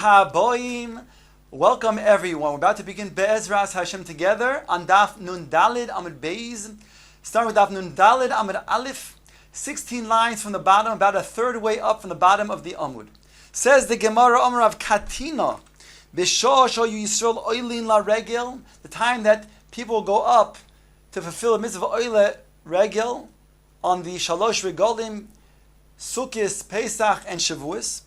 Brucha Boim. Welcome everyone. We're about to begin Be'ezras Hashem together on Daf Nun Dalid Amud Beis. Starting with Daf Nun Dalid Amud Aleph. 16 lines from the bottom, about a third way up from the bottom of the Amud. Says the Gemara Amar of Katina. B'shah shal Yisrael oilin la regel. The time that people go up to fulfill a mitzvah oile regel on the Shalosh Regalim, Sukkis, Pesach, and Shavuos.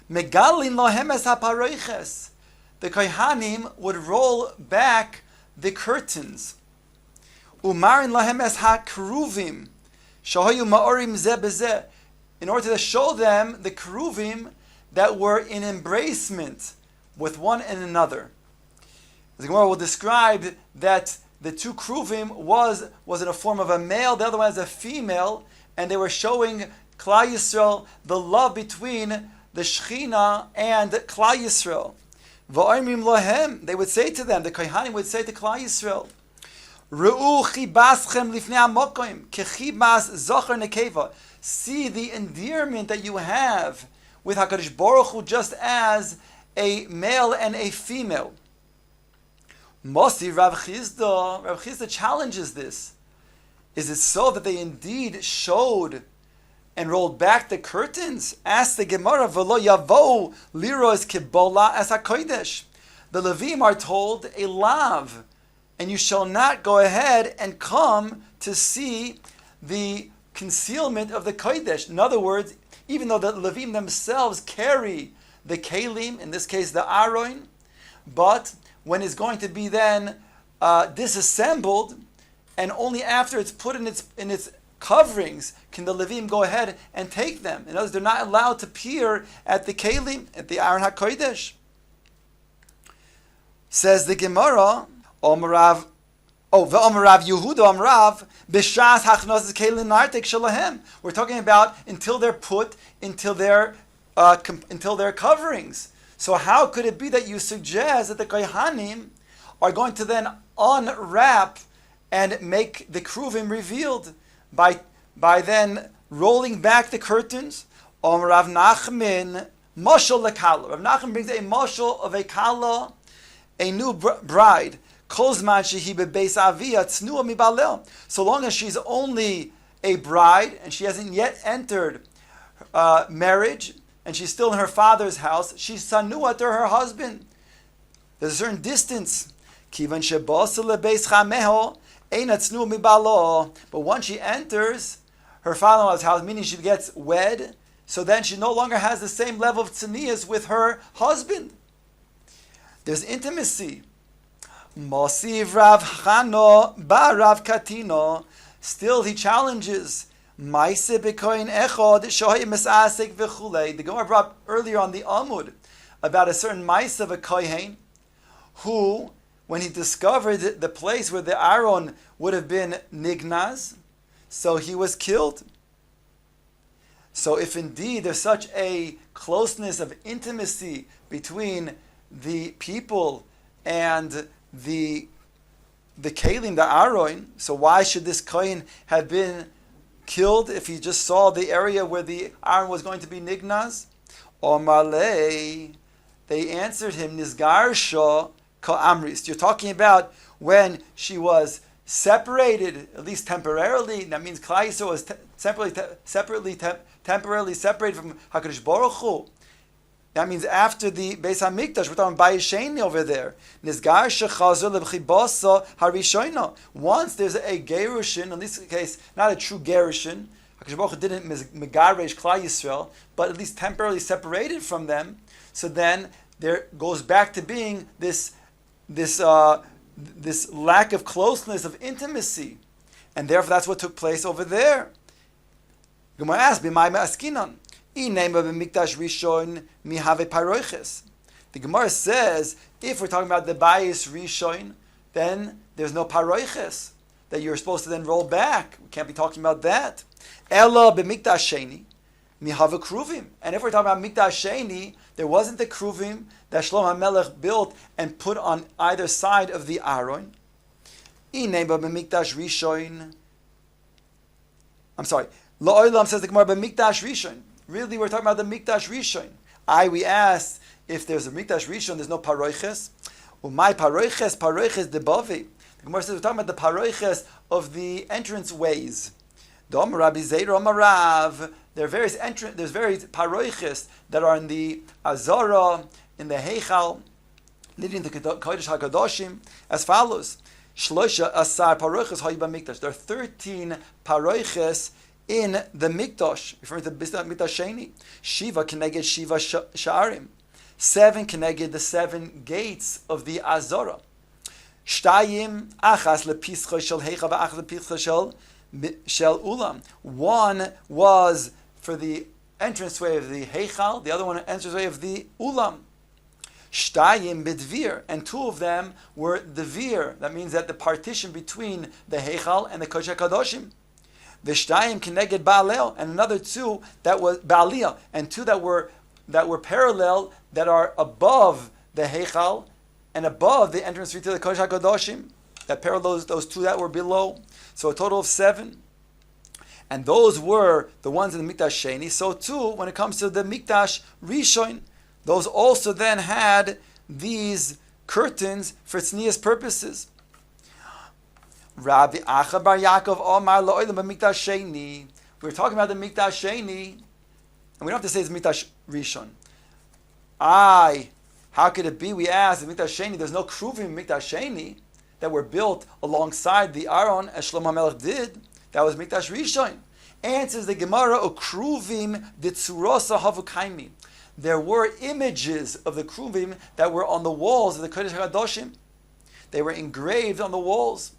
Megalin lohem es haparoiches. The Kohanim would roll back the curtains. Umarin lohem es hakruvim. Shahoyu ma'orim zeh bezeh. In order to show them the keruvim that were in embracement with one and another. The Gemara will describe that the two keruvim was in a form of a male, the other one as a female, and they were showing Klal Yisrael the love between the Shechina and Klal Yisrael. V'oimrim lohem, they would say to them, the Kohanim would say to Klal Yisrael, Re'u chibaschem lifnei hamokoim, kechibas zocher nekeva. See the endearment that you have with HaKadosh Baruch Hu just as a male and a female. Mosi Rav Chizda challenges this. Is it so that they indeed showed and rolled back the curtains? Ask the Gemara, V'lo yavo liros kibola as hakodesh. The Levim are told a lav, and you shall not go ahead and come to see the concealment of the kodesh. In other words, even though the Levim themselves carry the kelim, in this case the aron, but when it's going to be then disassembled, and only after it's put in its coverings can the Levim go ahead and take them. In other words, they're not allowed to peer at the kelim, at the Aron HaKodesh. Says the Gemara, Omarav Yehuda Omarav B'shas Hachnos Kelim Nartek Shalahem. We're talking about until they're put into their coverings. So how could it be that you suggest that the Kohanim are going to then unwrap and make the Kruvim revealed by then rolling back the curtains? Rav Nachman, mashal lekala. Rav Nachman brings a mashal of a kala, a new bride. Kozman shehi bebeis avia tznuah mibalel. So long as she's only a bride and she hasn't yet entered marriage and she's still in her father's house, she's sanua to her husband. There's a certain distance. Kivan shebasa lebeis chameho. But once she enters her father-in-law's house, meaning she gets wed, so then she no longer has the same level of tznius with her husband. There's intimacy. Mosiv Rav Chano ba Rav Katino. Still he challenges. The Gemara brought earlier on the Amud about a certain Maisa of a Kohen who, when he discovered the place where the Aron would have been nignaz, so he was killed. So if indeed there's such a closeness of intimacy between the people and the Kelim, the Aron, so why should this Kohen have been killed if he just saw the area where the Aron was going to be nignaz? Omalei, they answered him, Nizgar Shah Amris. You're talking about when she was separated, at least temporarily. That means Klal Yisrael was temporarily separated from HaKadosh Baruch Hu. That means after the Beis HaMikdash, we're talking Bayis Sheni over there. Nizgar shechazor lebchibasa harishono. Once there's a gerushin, in this case, not a true gerushin, HaKadosh Baruch Hu didn't megaresh Klal Yisrael, but at least temporarily separated from them. So then there goes back to being this lack of closeness, of intimacy, and therefore that's what took place over there. Gemara asks, "B'may me'askinan? Inema b'mikdash rishon mihave paroiches." The Gemara says, if we're talking about the bayis rishon, then there's no paroiches that you're supposed to then roll back. We can't be talking about that. Ela b'mikdash sheni mihave kruvim. And if we're talking about mikdash sheni, there wasn't the kruvim that Shlomo HaMelech built and put on either side of the Aron. Ineba b'mikdash rishon. I'm sorry. La'olam says the Gemara b'mikdash rishon. Really, we're talking about the mikdash rishon. We asked if there's a Mikdash Rishon, there's no paroiches. My paroiches debavi. The Gemara says we're talking about the paroiches of the entrance ways. Dom Rabbi Zeir Amarav. There's various paroiches that are in the Azara, in the Heichal, leading to Kodesh HaKadoshim, as follows. Shlosha Asar paroiches hayu b'mikdash. There are 13 paroiches in the Mikdash, referring to Mikdash Sheni. Shiva keneged Shiva Sha'arim. 7 keneged the 7 gates of the Azara. Shtayim achas lepischa shel heicha v'achas lepischa shel ulam. One was for the entranceway of the heichal, the other one entranceway of the ulam. Shtayim bidvir, and 2 of them were the vir. That means that the partition between the heichal and the kodesh hakadoshim. V'shtayim keneged ba'alel, and another 2 that was ba'aliyah, and 2 that were parallel, that are above the heichal and above the entrance to the kodesh hakadoshim, that parallels those 2 that were below. So a total of 7. And those were the ones in the Mikdash Sheni. So too, when it comes to the Mikdash Rishon, those also then had these curtains for tznius purposes. Rabbi Acha Bar Yaakov Omar La'olam b'Mikdash Sheni. We're talking about the Mikdash Sheni, and we don't have to say it's Mikdash Rishon. How could it be? We asked, in Mikdash Sheni, there's no kruvim in Mikdash Sheni that were built alongside the Aron as Shlomo HaMelech did. That was Mikdash Rishon. Answers the Gemara, Ukruvim ditzurosa havukaimi. There were images of the kruvim that were on the walls of the Kodesh HaKadoshim. They were engraved on the walls.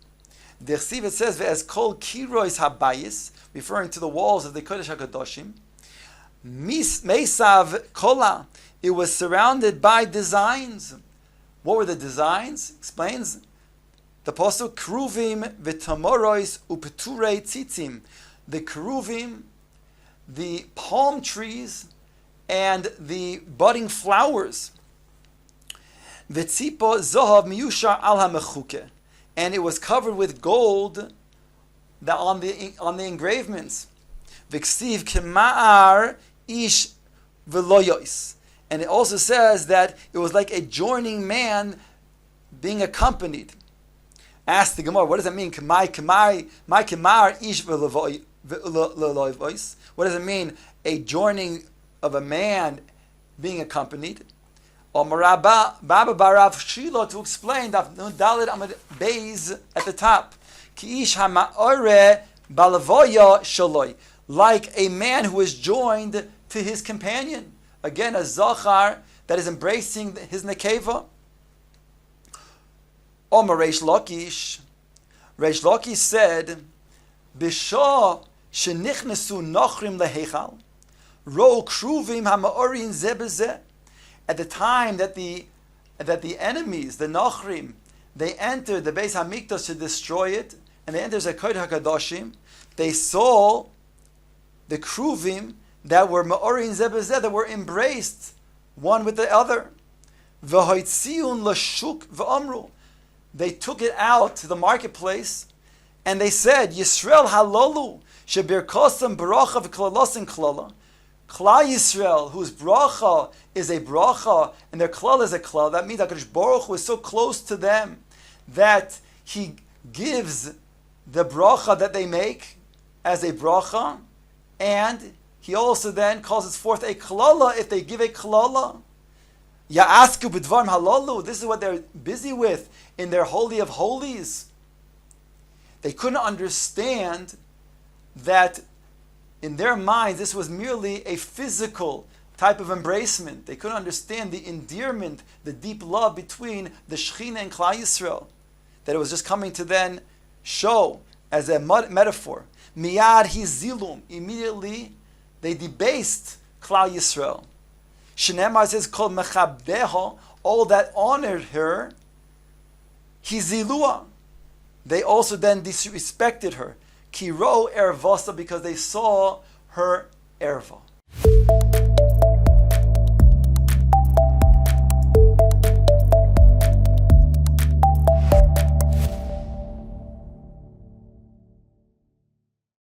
The Chsiv, it says, Ve'ez kol kirois habayis, referring to the walls of the Kodesh HaKadoshim. Meisav kola, it was surrounded by designs. What were the designs? Explains the Apostle, Kruvim v'tamorois upeturei tzitzim. The Kruvim, the palm trees, and the budding flowers. V'tzipo zohav miyushar al hamechuke. And it was covered with gold on the engravements. V'ksiv kema'ar ish v'loyois. And it also says that it was like a journeying man being accompanied. Ask the Gemara, what does that mean? My kemar ish v'loyois. What does it mean? A journeying of a man being accompanied. Baba Barav Shilo, to explain that Dalit Amud Beis at the top. Ki ish ha'ma'ore balavoya shaloi. Like a man who is joined to his companion. Again, a zachar that is embracing his nekeva. Omer Reish Lakish. Reish Lakish said, B'shah shenichnesu nochrim leheichal, ro kruvim ha'ma'orin zeh b'zeh. At the time that the enemies, the nochrim, they entered the Beis Hamikdash to destroy it, and they entered the Kodesh HaKadoshim, they saw the kruvim that were ma'orin zeh b'zeh, that were embraced one with the other. V'hoitziun l'shuk v'amru. They took it out to the marketplace, and they said, Yisrael halolu, shebirkosam bracha v'klalosin klala. Klal Yisrael, whose bracha is a bracha, and their klal is a klal. That means HaKadosh Baruch Hu is so close to them that He gives the bracha that they make as a bracha, and He also then calls it forth a klala if they give a klala. Ya'asku b'dvarim halalu. This is what they're busy with in their Holy of Holies. They couldn't understand that in their minds this was merely a physical type of embracement. They couldn't understand the endearment, the deep love between the Shekhinah and Klal Yisrael. That it was just coming to then show as a metaphor. Miyad hizilum. Immediately they debased Klal Yisrael. Shneimar says, Kol mechabdeha, all that honored her, hizilua. They also then disrespected her. Kiro ervasa, because they saw her erva.